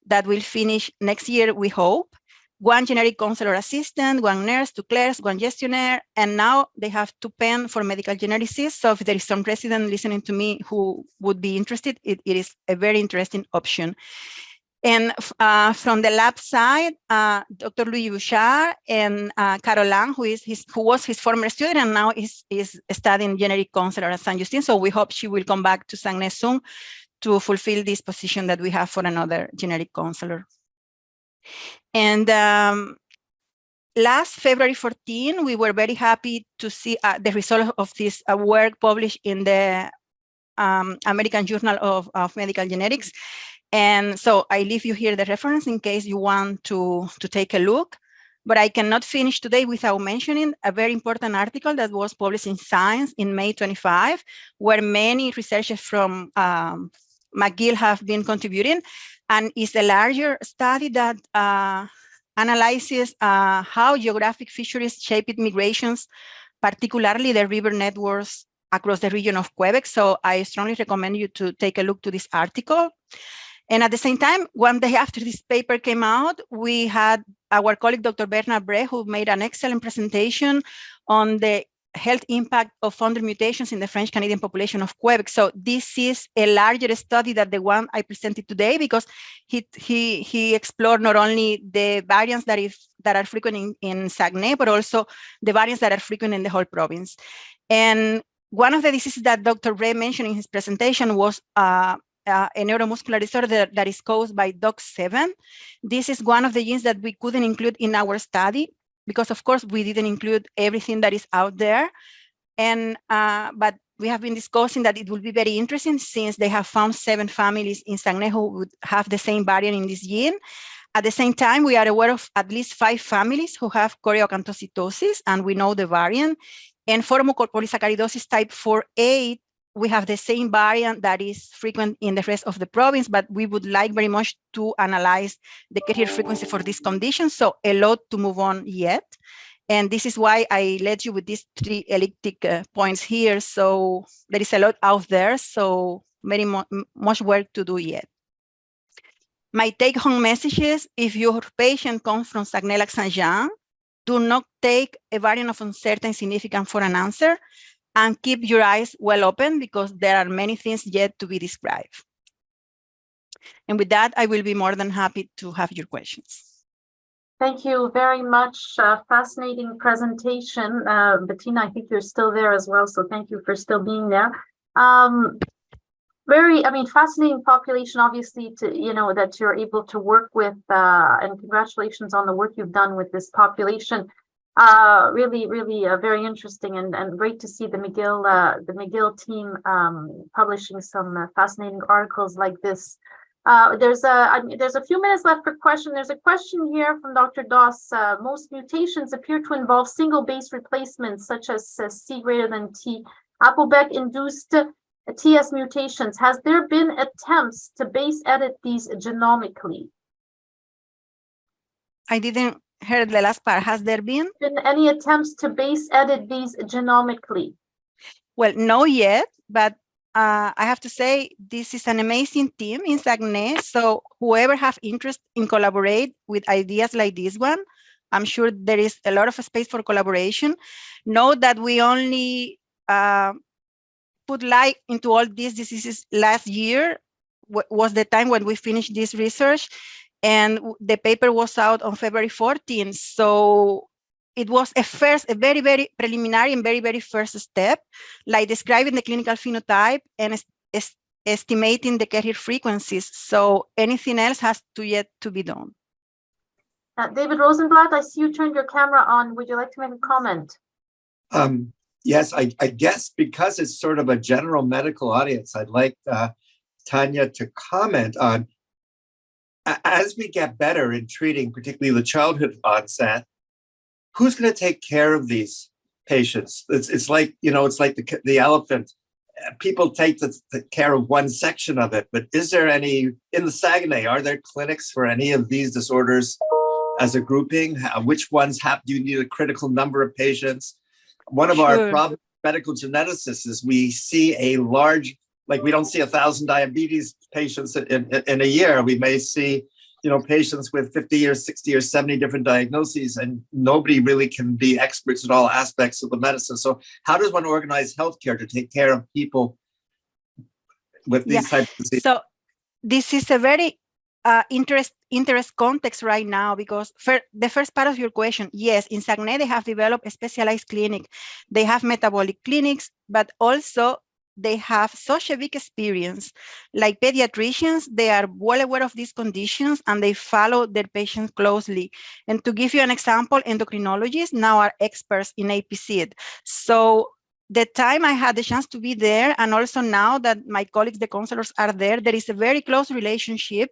that will finish next year, we hope. 1 genetic counselor assistant, 1 nurse, 2 clerks, 1 gestionnaire, and now they have 2 pen for medical geneticists. So if there is some resident listening to me who would be interested, it is a very interesting option. And from the lab side, Dr. Louis Bouchard and Caroline, who was his former student and now is studying genetic counselor at St. Justine. So we hope she will come back to Saguenay soon to fulfill this position that we have for another genetic counselor. And last February 14, we were very happy to see the result of this work published in the American Journal of Medical Genetics. And so I leave you here the reference in case you want to take a look. But I cannot finish today without mentioning a very important article that was published in Science in May 25, where many researchers from McGill have been contributing, and is a larger study that analyzes how geographic features shaped migrations, particularly the river networks across the region of Quebec. So I strongly recommend you to take a look to this article. And at the same time, 1 day after this paper came out, we had our colleague, Dr. Bernard Bray, who made an excellent presentation on the health impact of founder mutations in the French-Canadian population of Quebec. So this is a larger study than the one I presented today, because he explored not only the variants that are frequent in Saguenay, but also the variants that are frequent in the whole province. And one of the diseases that Dr. Bray mentioned in his presentation was a neuromuscular disorder that is caused by DOX7. This is one of the genes that we couldn't include in our study, because of course we didn't include everything that is out there. And but we have been discussing that it will be very interesting, since they have found 7 families in Saguenay who would have the same variant in this gene. At the same time, we are aware of at least 5 families who have choreoacanthocytosis, and we know the variant. And for mucopolysaccharidosis type 4A, we have the same variant that is frequent in the rest of the province, but we would like very much to analyze the carrier frequency for this condition. So a lot to move on yet. And this is why I led you with these 3 elliptic points here. So there is a lot out there, so very much work to do yet. My take-home message is, if your patient comes from Saguenay-Lac-Saint-Jean, do not take a variant of uncertain significance for an answer, and keep your eyes well open, because there are many things yet to be described. And with that, I will be more than happy to have your questions. Thank you very much. Fascinating presentation. Bettina, I think you're still there as well, so thank you for still being there. Fascinating population, obviously, that you're able to work with, and congratulations on the work you've done with this population. Really very interesting, and great to see the McGill team publishing some fascinating articles like this. There's a few minutes left for question. There's a question here from Dr. Doss. Most mutations appear to involve single base replacements, such as C greater than T. Applebeck-induced TS mutations. Has there been attempts to base edit these genomically? I didn't hear the last part. Has there been any attempts to base edit these genomically? Well, no yet, but I have to say this is an amazing team in Saguenay. So whoever have interest in collaborate with ideas like this one, I'm sure there is a lot of space for collaboration. Note that we only put light into all these diseases last year, was the time when we finished this research, and the paper was out on February 14th. So it was a very, very preliminary and very, very first step, like describing the clinical phenotype and estimating the carrier frequencies. So anything else has yet to be done. David Rosenblatt, I see you turned your camera on. Would you like to make a comment? Yes, I guess because it's sort of a general medical audience, I'd like Tania to comment on, as we get better in treating particularly the childhood onset, who's going to take care of these patients? It's like, you know, it's like the elephant. People take the care of one section of it, but is there any, in the Saguenay, are there clinics for any of these disorders as a grouping? Which ones do you need a critical number of patients? One of our problem medical geneticists is we see a large, like we don't see 1,000 diabetes patients in a year. We may see, you know, patients with 50 or 60 or 70 different diagnoses, and nobody really can be experts in all aspects of the medicine. So how does one organize healthcare to take care of people with these types of diseases? So this is a very interest context right now, because for the first part of your question, yes, in Saguenay, they have developed a specialized clinic. They have metabolic clinics, but also they have such a big experience. Like pediatricians, they are well aware of these conditions and they follow their patients closely. And to give you an example, endocrinologists now are experts in APC. So the time I had the chance to be there, and also now that my colleagues, the counselors, are there, there is a very close relationship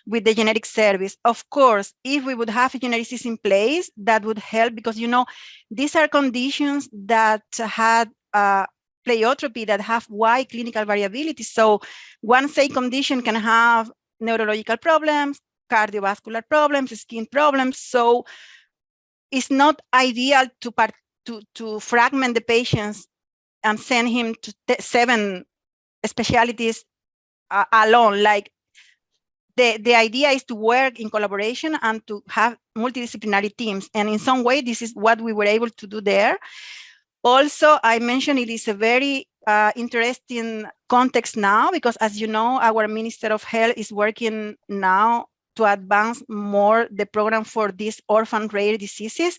with the genetic service. Of course, if we would have a geneticist in place, that would help, because, you know, these are conditions that had pleiotropy, that have wide clinical variability. So one same condition can have neurological problems, cardiovascular problems, skin problems. So it's not ideal to fragment the patients and send him to 7 specialties alone. Like the idea is to work in collaboration and to have multidisciplinary teams. And in some way, this is what we were able to do there. Also, I mentioned it is a very interesting context now, because as you know, our Minister of Health is working now to advance more the program for these orphan rare diseases.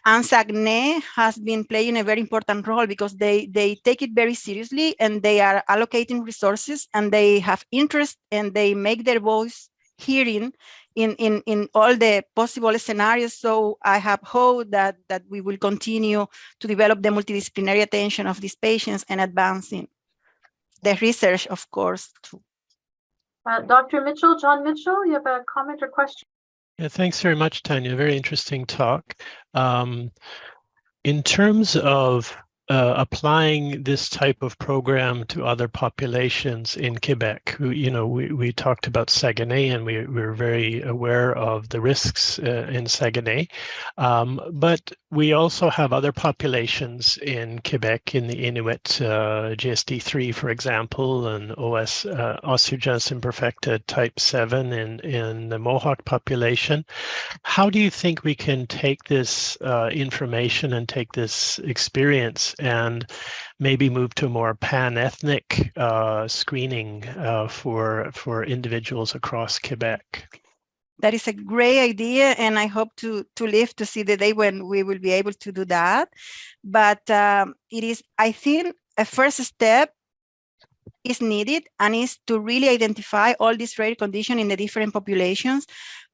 And Saguenay has been playing a very important role, because they take it very seriously and they are allocating resources and they have interest and they make their voice hearing in all the possible scenarios. So I have hope that we will continue to develop the multidisciplinary attention of these patients and advancing the research, of course, too. Dr. Mitchell, John Mitchell, you have a comment or question? Yeah, thanks very much, Tania. Very interesting talk. In terms of applying this type of program to other populations in Quebec, we talked about Saguenay, and we're very aware of the risks in Saguenay. But we also have other populations in Quebec, in the Inuit, GSD3, for example, and osteogenesis imperfecta type 7 in the Mohawk population. How do you think we can take this information and take this experience and maybe move to a more pan-ethnic screening for individuals across Quebec? That is a great idea, and I hope to live to see the day when we will be able to do that. But it is, I think, a first step is needed, and is to really identify all these rare conditions in the different populations.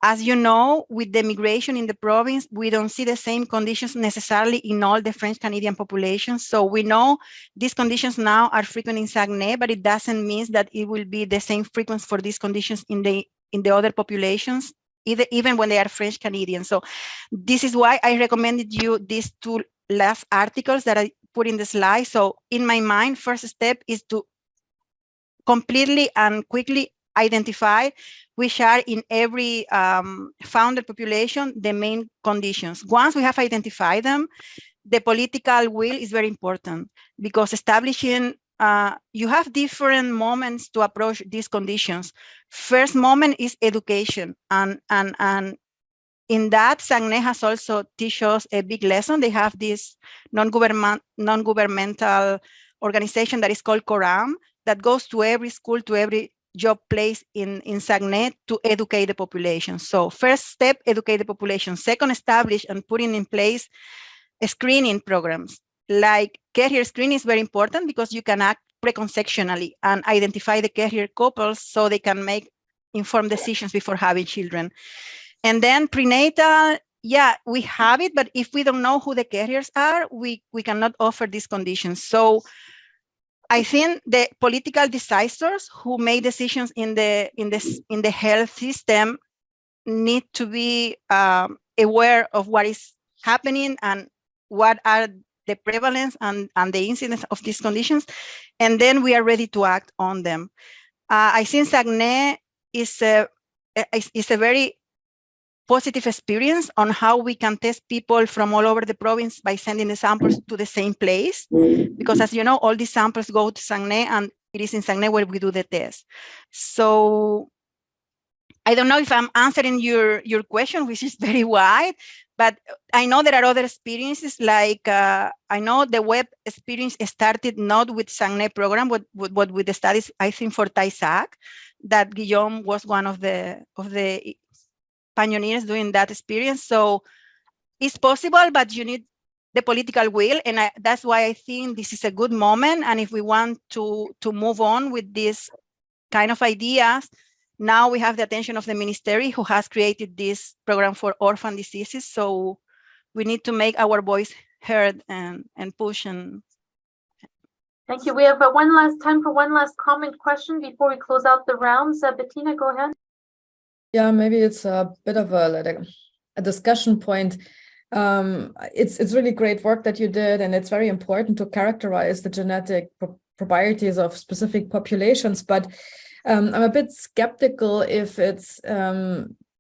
As you know, with the migration in the province, we don't see the same conditions necessarily in all the French Canadian population. So we know these conditions now are frequent in Saguenay, but it doesn't mean that it will be the same frequency for these conditions in the other populations, even when they are French Canadian. So this is why I recommended you these two last articles that I put in the slide. So in my mind, first step is to completely and quickly identify which are in every founded population the main conditions. Once we have identified them, the political will is very important, because establishing, you have different moments to approach these conditions. First moment is education, and in that, Saguenay has also teach us a big lesson. They have this non-governmental organization that is called CORAM, that goes to every school, to every job place in Saguenay to educate the population. So first step, educate the population. Second, establish and putting in place screening programs. Like carrier screening is very important, because you can act preconceptionally and identify the carrier couples so they can make informed decisions before having children. And then prenatal, yeah, we have it, but if we don't know who the carriers are, we cannot offer these conditions. So I think the political decisors who make decisions in the health system need to be aware of what is happening and what are the prevalence and the incidence of these conditions, and then we are ready to act on them. I think Saguenay is a very positive experience on how we can test people from all over the province by sending the samples to the same place, because as you know, all these samples go to Saguenay, and it is in Saguenay where we do the test. So I don't know if I'm answering your question, which is very wide, but I know there are other experiences, like I know the web experience started not with Saguenay program, but with the studies, I think, for TAISAC, that Guillaume was one of the pioneers doing that experience. So it's possible, but you need the political will, and that's why I think this is a good moment. And if we want to move on with this kind of ideas, now we have the attention of the ministry, who has created this program for orphan diseases. So we need to make our voice heard and push. And thank you. We have one last time for one last comment question before we close out the rounds. Bettina, go ahead. Yeah, maybe it's a bit of a discussion point. It's really great work that you did, and it's very important to characterize the genetic proprieties of specific populations. But I'm a bit skeptical if it's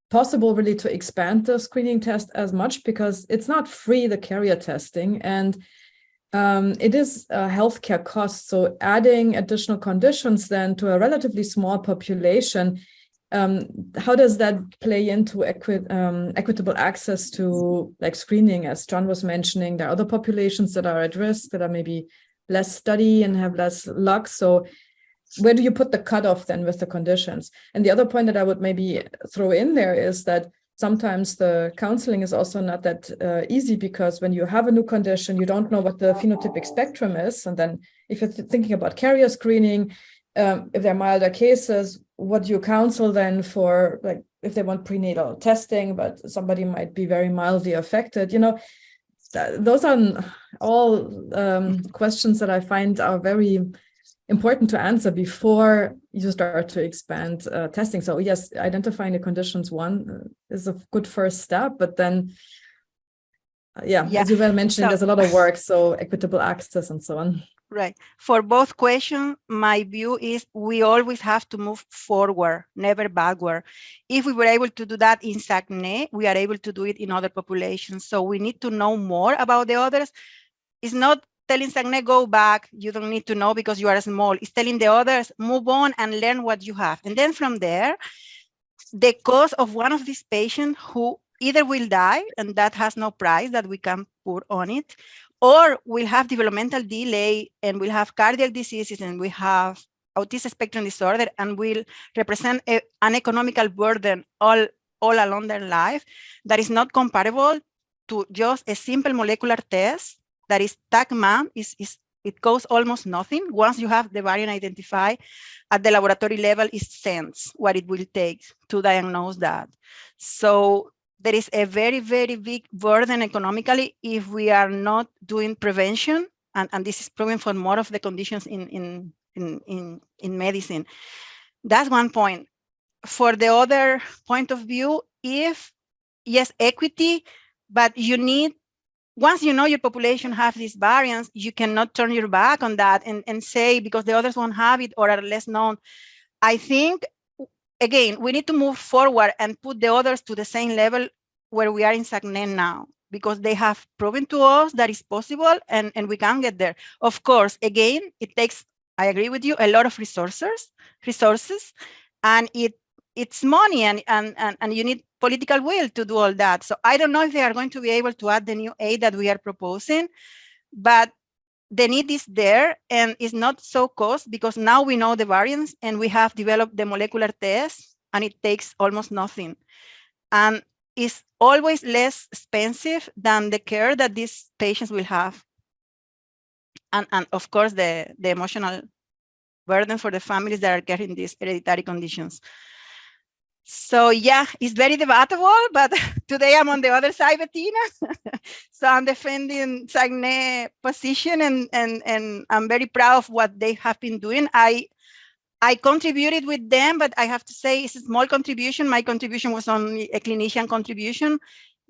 possible really to expand the screening test as much, because it's not free, the carrier testing, and it is a healthcare cost. So adding additional conditions then to a relatively small population, how does that play into equitable access to like screening? As John was mentioning, there are other populations that are at risk, that are maybe less study and have less luck. So where do you put the cutoff then with the conditions? And the other point that I would maybe throw in there is that sometimes the counseling is also not that easy, because when you have a new condition, you don't know what the phenotypic spectrum is. And then if you're thinking about carrier screening, if there are milder cases, what do you counsel then for, like, if they want prenatal testing, but somebody might be very mildly affected? You know, those are all questions that I find are very important to answer before you start to expand testing. So yes, identifying the conditions is a good first step, but then as you were mentioning, there's a lot of work, so equitable access and so on. Right. For both questions, my view is we always have to move forward, never backward. If we were able to do that in Saguenay, we are able to do it in other populations. So we need to know more about the others. It's not telling Saguenay, go back, you don't need to know because you are small. It's telling the others, move on and learn what you have. And then from there, the cause of one of these patients who either will die, and that has no price that we can put on it, or we'll have developmental delay, and we'll have cardiac diseases, and we have autism spectrum disorder, and will represent an economical burden all along their life that is not comparable to just a simple molecular test that is TACMA, is It costs almost nothing. Once you have the variant identified at the laboratory level, it cents what it will take to diagnose that. So there is a very, very big burden economically if we are not doing prevention. And this is proven for more of the conditions in medicine. That's one point. For the other point of view, if, yes, equity, but you need, once you know your population have these variants, you cannot turn your back on that and say, because the others won't have it or are less known. I think, again, we need to move forward and put the others to the same level where we are in Saguenay now, because they have proven to us that it's possible and we can get there. Of course, again, it takes, I agree with you, a lot of resources, and it's money and you need political will to do all that. So I don't know if they are going to be able to add the new aid that we are proposing, but the need is there and it's not so cost because now we know the variants and we have developed the molecular test and it takes almost nothing. And it's always less expensive than the care that these patients will have. And of course, the emotional burden for the families that are carrying these hereditary conditions. So yeah, it's very debatable, but today I'm on the other side, Bettina. So I'm defending Saguenay position and I'm very proud of what they have been doing. I contributed with them, but I have to say it's a small contribution. My contribution was only a clinician contribution.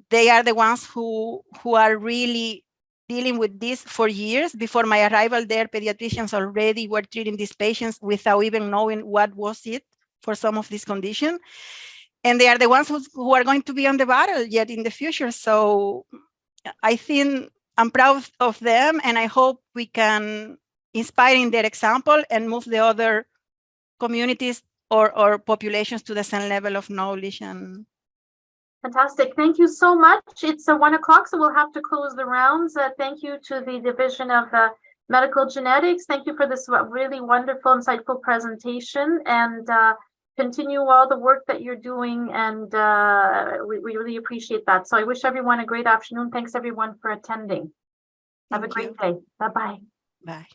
They are the ones who are really dealing with this for years. Before my arrival there, pediatricians already were treating these patients without even knowing what was it for some of these conditions. And they are the ones who are going to be on the battle yet in the future. So I think I'm proud of them and I hope we can inspire in their example and move the other communities or populations to the same level of knowledge. And fantastic. Thank you so much. It's 1 o'clock, so we'll have to close the rounds. Thank you to the Division of Medical Genetics. Thank you for this really wonderful, insightful presentation, and continue all the work that you're doing, and we really appreciate that. So I wish everyone a great afternoon. Thanks everyone for attending. Have a great day. Bye-bye. Bye.